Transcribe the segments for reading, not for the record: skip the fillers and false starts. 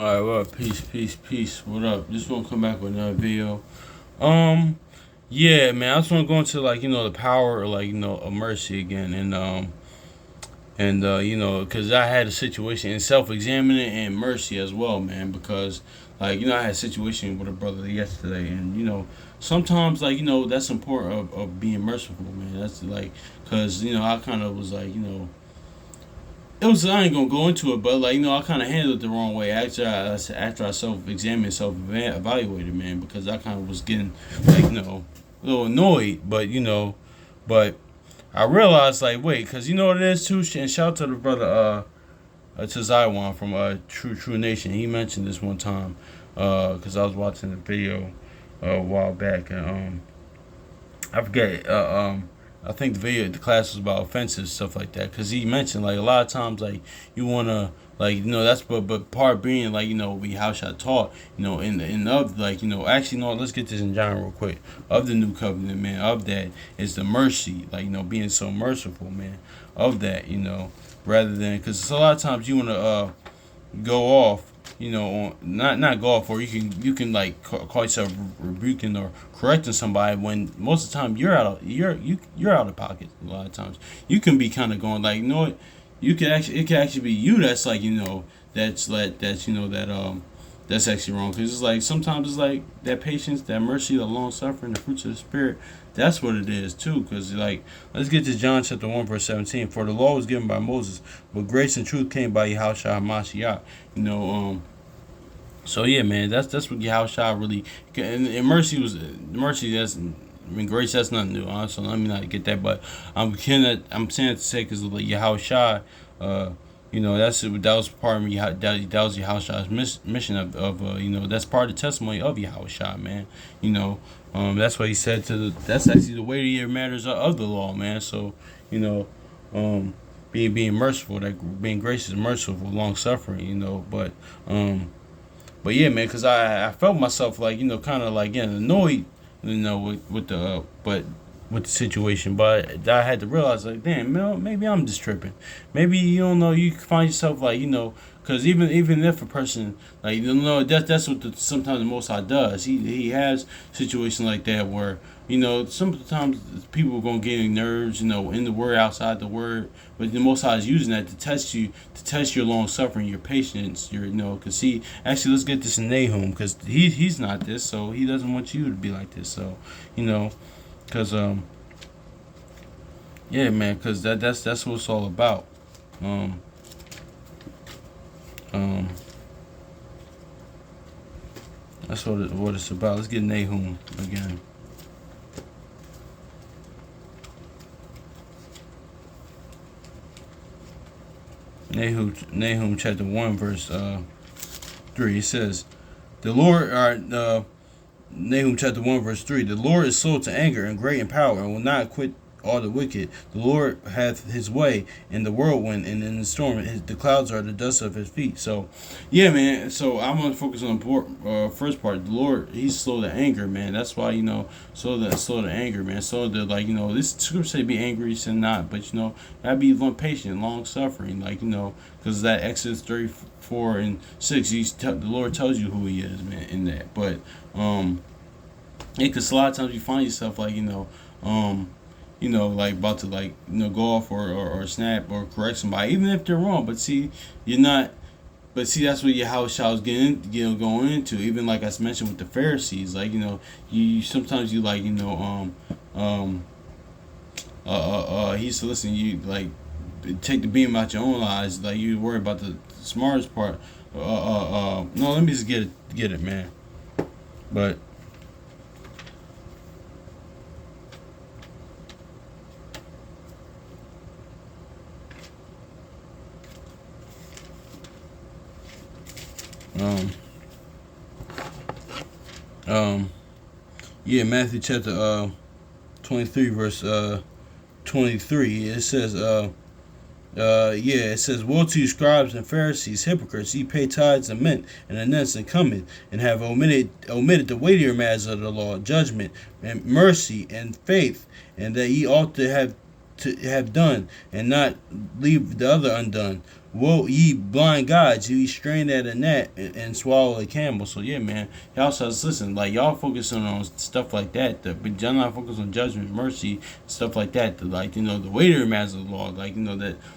Alright, well, peace. What up? Just want to come back with another video. Um, yeah, man, I just want to go into like the power, like of mercy again, and because I had a situation in self-examining and mercy as well, man, because like I had a situation with a brother yesterday, and sometimes like that's important of being merciful, man. That's like because I kind of was like it was I ain't gonna go into it, but like I kind of handled it the wrong way after I self-examined, self-evaluated, man, because I kind of was getting like a little annoyed, but but I realized like wait, because you know what it is too, and shout out to the brother to Zaiwan from True Nation. He mentioned this one time because I was watching the video a while back, and I forget. I think the class was about offenses stuff like that. Cause he mentioned like a lot of times like you wanna like that's but part being like we how should I taught in of like actually no, let's get this in John real quick, of the new covenant, man, of that is the mercy, like being so merciful, man, of that, rather than because a lot of times you wanna go off, on not go off, or you can like call yourself rebuking or correcting somebody when most of the time you're out of pocket. A lot of times you can be kind of going like, what, it can actually be you that's like that's actually wrong, because it's like sometimes it's like that patience, that mercy, the long suffering, the fruits of the spirit. That's what it is too, because like let's get to John chapter 1 verse 17. For the law was given by Moses, but grace and truth came by Yahushua Hamashiach. You know, so yeah, man, that's what Yahushua really, and mercy was mercy. Grace, that's nothing new. So let me not get that, but I'm saying it to say because like Yahushua, uh, that was part of me. That was Yahushua's mission of that's part of the testimony of Yahushua, man. That's what he said that's actually the weightier matters of the law, man. So you know, being merciful, that being gracious, merciful, long suffering, but yeah, man, because I felt myself like kind of like getting annoyed, with the but with the situation. But I had to realize like, damn, man, maybe I'm just tripping. Maybe you don't know. You find yourself like because even if a person like that's what sometimes the Most High does. He has situations like that where sometimes people are gonna get in nerves, in the word, outside the word, but the Most High is using that to test you, to test your long suffering, your patience, because he actually, let's get this in Nahum, because he's not this, so he doesn't want you to be like this, so because yeah, man, because that's what it's all about, um um that's what it's about. Let's get Nahum again. Nahum chapter 1 verse 3. It says, the Lord, Nahum chapter 1 verse 3, the Lord is slow to anger and great in power, and will not quit all the wicked. The Lord hath his way in the whirlwind, and in the storm the clouds are the dust of his feet. So yeah, man, so I'm going to focus on the first part. The Lord, he's slow to anger, man. That's why slow to anger, man. So that like this scripture say be angry, sin not, but gotta be patient, long suffering, like because that Exodus 34:6, the Lord tells you who he is, man, in that. But because a lot of times you find yourself like like about to like go off or snap or correct somebody, even if they're wrong. But see, you're not. But see, that's what your house was going into. Even like I mentioned with the Pharisees, like you sometimes you like he used to listen. You like take the beam out your own eyes. Like you worry about the smartest part. No, let me just get it, man. But um um yeah, Matthew chapter 23 verse 23. It says it says, woe to you, scribes and Pharisees, hypocrites! Ye pay tithes and mint and anents and cumin, and have omitted the weightier matters of the law, judgment and mercy and faith, and that ye ought to have to have done, and not leave the other undone. Woe ye blind guides, ye strain at a gnat and swallow a camel. So yeah, man, y'all says listen, like y'all focusing on stuff like that, but y'all not focused on judgment, mercy, stuff like that. Like the weightier matters of the law, like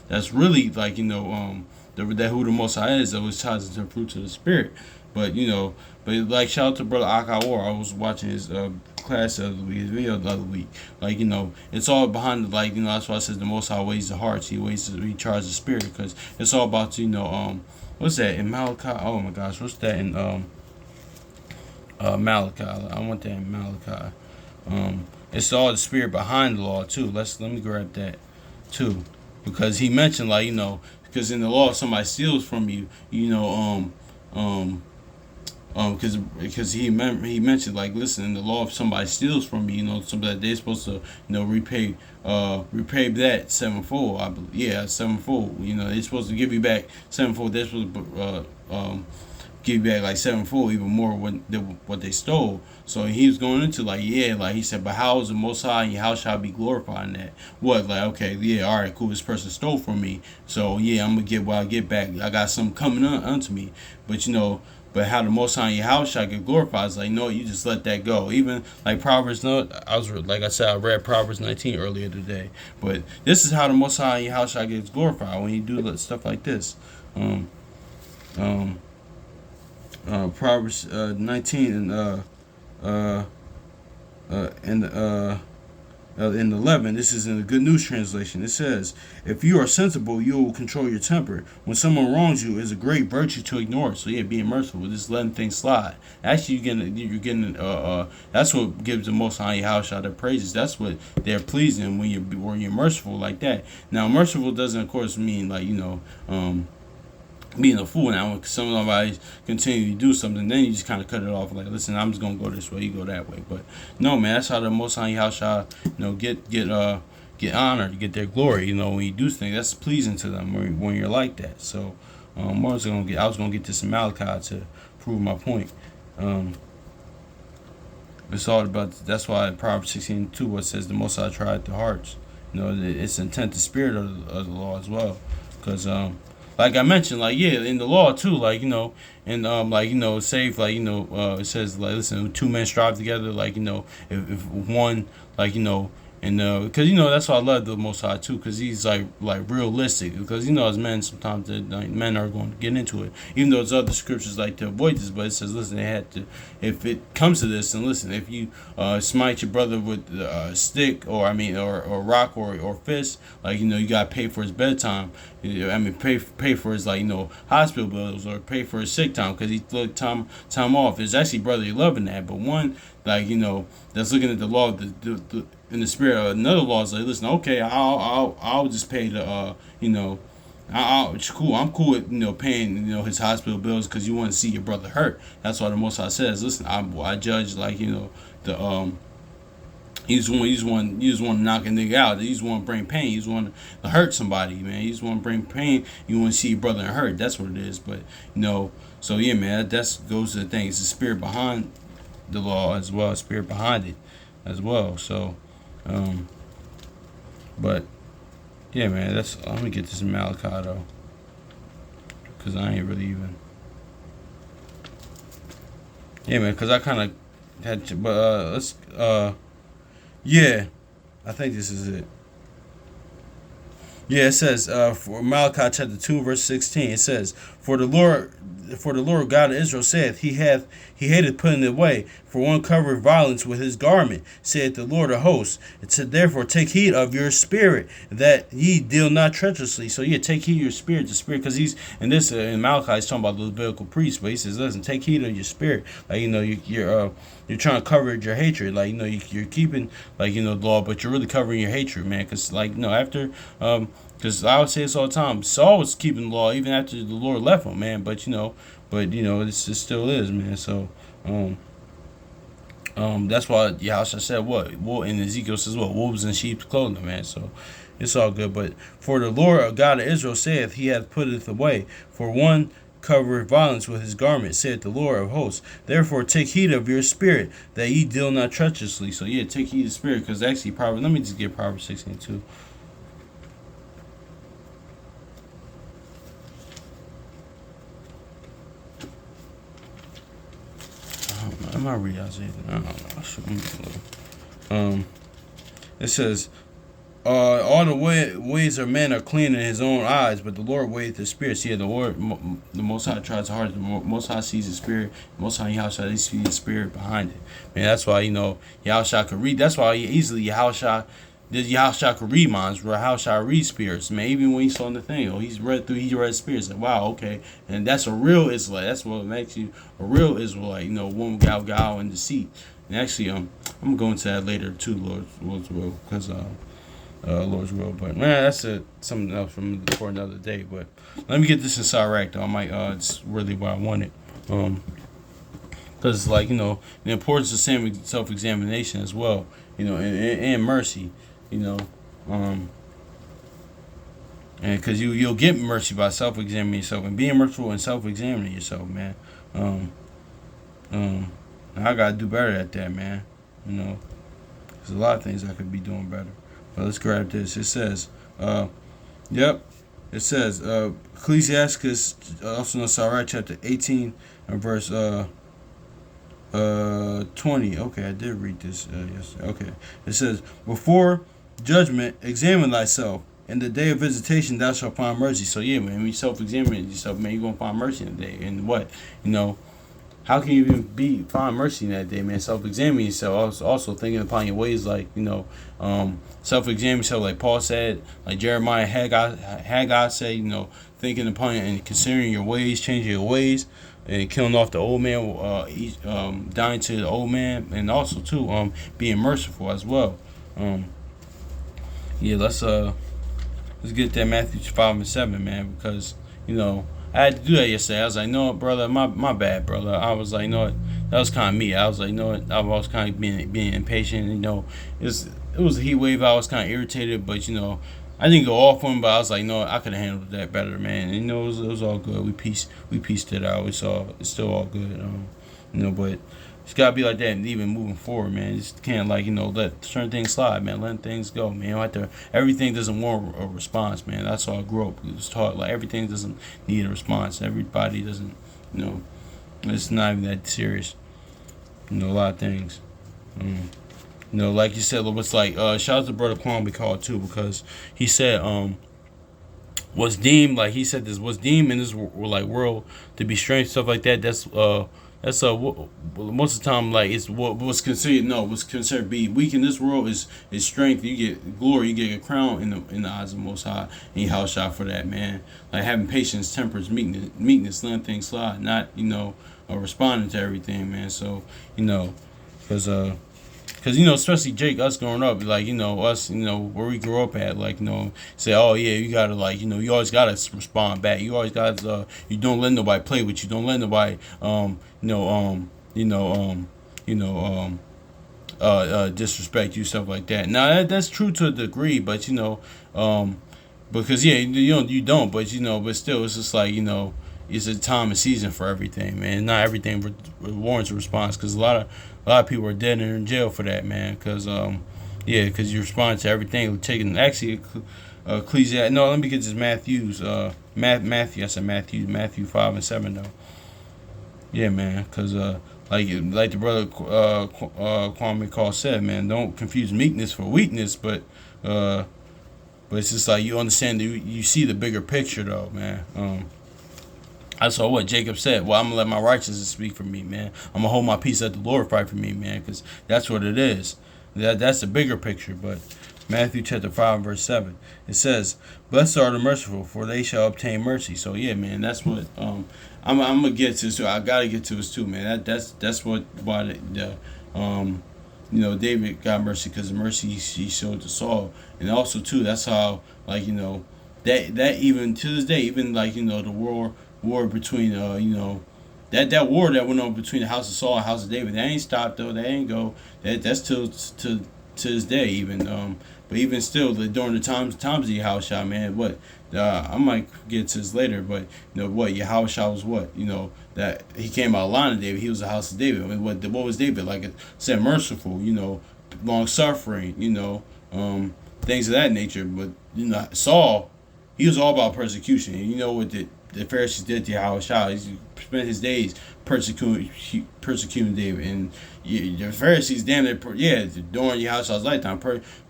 that's really like that who the Most High is, that was ties into the fruits of the Spirit. But but like shout out to brother Akawar. I was watching his class the other week, his video the other week. Like it's all behind the that's why I said the Most High weighs the hearts. He charges the spirit, because it's all about what's that in Malachi? Oh my gosh, what's that in Malachi? I want that in Malachi. It's all the spirit behind the law too. Let me grab that too, because he mentioned because in the law if somebody steals from you, because he mentioned listen, in the law if somebody steals from you, somebody they're supposed to repay that sevenfold. I believe, yeah, sevenfold. They're supposed to give you back sevenfold. They're supposed to give you back like sevenfold, even more what they stole. So he was going into he said, but how is the Most High and how shall I be glorified in that? What okay, yeah, all right, cool. This person stole from me, so yeah, I'm gonna get what I get back. I got something coming unto me, but But how the Most High how shall I get glorified? It's you just let that go. Even like Proverbs, like I said, I read Proverbs 19 earlier today. But this is how the Most High how shall I get glorified when you do stuff like this. Proverbs 19 in 11, this is in the Good News translation. It says, "If you are sensible, you will control your temper. When someone wrongs you, it's a great virtue to ignore it." So yeah, being merciful, just letting things slide. Actually, you're getting that's what gives the Most High Yahushua the praises. That's what they're pleasing when you're merciful like that. Now, merciful doesn't, of course, mean being a fool. Now when somebody continue to do something, then you just kind of cut it off, listen, I'm just gonna go this way, you go that way. But no, man, that's how the Most High Yahushua get honored, get their glory. When you do things, that's pleasing to them when you're like that. So I was gonna get this in Malachi to prove my point. It's all about, that's why Proverbs 16:2 what says the Most High tried the hearts. It's intent, the spirit of the law as well, because like I mentioned, in the law too, and say it says listen, two men strive together, if one and because that's why I love the Most High too, because he's like realistic, because as men sometimes men are going to get into it, even though there's other scriptures to avoid this, but it says listen, they had to, if it comes to this, and listen, if you smite your brother with a stick or rock or fist, you gotta pay for his bedtime. Pay for his hospital bills, or pay for his sick time because he took time off. There's actually brotherly love in that, but one that's looking at the law in the spirit of another law is listen, okay, I'll just pay the it's cool. I'm cool with paying his hospital bills because you want to see your brother hurt. That's why the Most High says, listen, I judge the You just want to knock a nigga out. You just want to bring pain. You just want to hurt somebody, man. You just want to bring pain. You want to see your brother hurt. That's what it is. But so yeah, man. That goes to the thing. It's the spirit behind the law as well. Spirit behind it as well. So, but yeah, man. Let me get this in Malachi though, because I ain't really even. Yeah, man. Because I kind of had to, but let's yeah, I think this is it. Yeah, it says for Malachi chapter 2 verse 16. It says, For the Lord God of Israel saith, He hated putting it away. For one covered violence with his garment, saith the Lord of hosts. It said, therefore take heed of your spirit, that ye deal not treacherously. So yeah, take heed of your spirit, the spirit, because he's in this in Malachi he's talking about the Levitical priest, but he says, listen, take heed of your spirit. You're trying to cover your hatred, you're keeping the law, but you're really covering your hatred, man. Because after because I would say this all the time, Saul was keeping the law even after the Lord left him, man. But it still is, man. So that's why Yahusha said what? Well, and Ezekiel says what? Wolves in sheep's clothing, man. So it's all good. But for the Lord God of Israel saith, He hath putteth away. For one covereth violence with his garment, saith the Lord of hosts. Therefore take heed of your spirit, that ye deal not treacherously. So yeah, take heed of the spirit, because actually Proverbs. Let me just get Proverbs 16:2. I'm not reading Isaiah. I don't know. It says, all the ways of men are clean in his own eyes, but the Lord weigheth the spirits. Yeah, the Lord, the Most High tries the heart. The Most High sees the spirit. The Most High Yahushua, they see the spirit behind it. Man, that's why, Yahushua could read. That's why easily Yahushua could read minds. Yahushua read spirits. Man, even when he saw the thing, he read spirits. Like, wow, okay. And that's a real Israelite. That's what makes you a real Israelite. One gal and deceit. And actually, I'm going to that later too, Lord's will, because Lord's will. But man, that's something else for another day. But let me get this in Sirach though. I might it's really what I wanted. Because the importance of self-examination as well. And mercy. And because you'll get mercy by self-examining yourself and being merciful and self-examining yourself, man. I gotta do better at that, man. There's a lot of things I could be doing better. But let's grab this. It says, yep. It says, Ecclesiastes, also in Sirach chapter 18 and verse 20. Okay, I did read this yesterday. Okay. It says, before judgment, examine thyself. In the day of visitation, thou shalt find mercy. So yeah, man, when you self-examine yourself, man, you're gonna find mercy in the day. And what, how can you even find mercy in that day, man? Self-examine yourself. Also thinking upon your ways, like self-examine yourself, like Paul said, like Jeremiah, Haggai said, thinking upon and considering your ways, changing your ways, and killing off the old man, dying to the old man, and also too, being merciful as well. Yeah, let's get that Matthew 5:7, man, because I had to do that yesterday. I was like, no, brother, my bad, brother. I was like, no, that was kind of me. I was like, I was kind of being impatient. It was a heat wave. I was kind of irritated, but I didn't go off on him. But I was like, no, I could have handled that better, man. And, it was all good. We pieced it out. It's still all good. But it's gotta be like that, and even moving forward, man. You just can't let certain things slide, man. Letting things go, man. You don't have to. Everything doesn't want a response, man. That's all I grew up. It was taught like everything doesn't need a response. Everybody doesn't. It's not even that serious. A lot of things. Like you said, it's like shout out to Brother Kwame called too, because he said what's deemed, like he said, this was deemed in this world to be strange, stuff like that. That's most of the time, like, it's what's considered be weak in this world is strength. You get glory, you get a crown in the eyes of the Most High, and you house shot for that, man. Like having patience, temperance, meekness, letting things slide, not responding to everything, man. So because especially Jake, us growing up, like, us, where we grew up at, like, say, oh yeah, you gotta, like, you always gotta respond back. You always gotta, you don't let nobody play with you. Don't let nobody, disrespect you, stuff like that. Now that's true to a degree, but because yeah, you don't, but but still, it's just like it's a time and season for everything, man. Not everything warrants a response, because a lot of people are dead and in jail for that, man. Because because you respond to everything. Taking actually, Ecclesiastes. No, let me get this Matthew's. Matthew. I said Matthew 5:7 though. Yeah, man. Because like the brother Kwame Call said, man, don't confuse meekness for weakness, but it's just like you understand. You see the bigger picture though, man. I saw what Jacob said. Well, I'm going to let my righteousness speak for me, man. I'm going to hold my peace, let the Lord fight for me, man, because that's what it is. That's the bigger picture. But Matthew chapter 5, verse 7, it says, blessed are the merciful, for they shall obtain mercy. So, yeah, man, that's what I'm going to get to this, too. I got to get to this, too, man. That's why David got mercy, because the mercy he showed to Saul. And also, too, that's how, like, that even to this day, even, like, the war between that war that went on between the house of Saul and the house of David, that ain't stopped though. That ain't go. That's till to this day even. But even still, during the times of Yahushua, man, what I might get to this later, but what Yahushua was what that he came out of the line of David. He was the house of David. I mean, what was David like? It said merciful, long suffering, things of that nature. But Saul, he was all about persecution. And you know what the Pharisees did to Yahushua. He spent his days persecuting David, and the Pharisees damn it, during Yahushua's lifetime,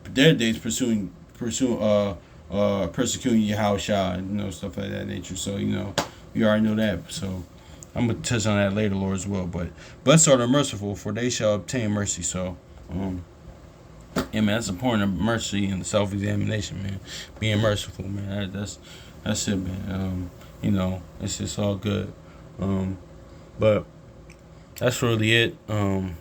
their days persecuting Yahushua, and stuff like that nature. So we already know that. So I'm gonna touch on that later, Lord, as well. But blessed are the merciful, for they shall obtain mercy. So. Yeah, man, that's important. Mercy and self-examination, man. Being merciful, man. That's it, man. It's just all good. But that's really it. I don't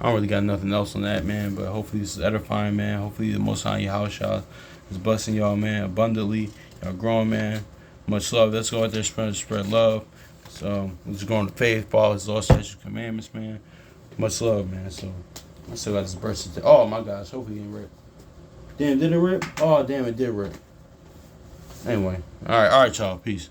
really got nothing else on that, man. But hopefully this is edifying, man. Hopefully the Most High Yahushua is blessing y'all, man, abundantly. Y'all growing, man. Much love. Let's go out there spread love. So let's go on the faith, follow His law, statutes, commandments, man. Much love, man. So. I still got this burst. Oh my gosh, hopefully it didn't rip. Damn, did it rip? Oh damn, it did rip. Anyway, all right, y'all. Peace.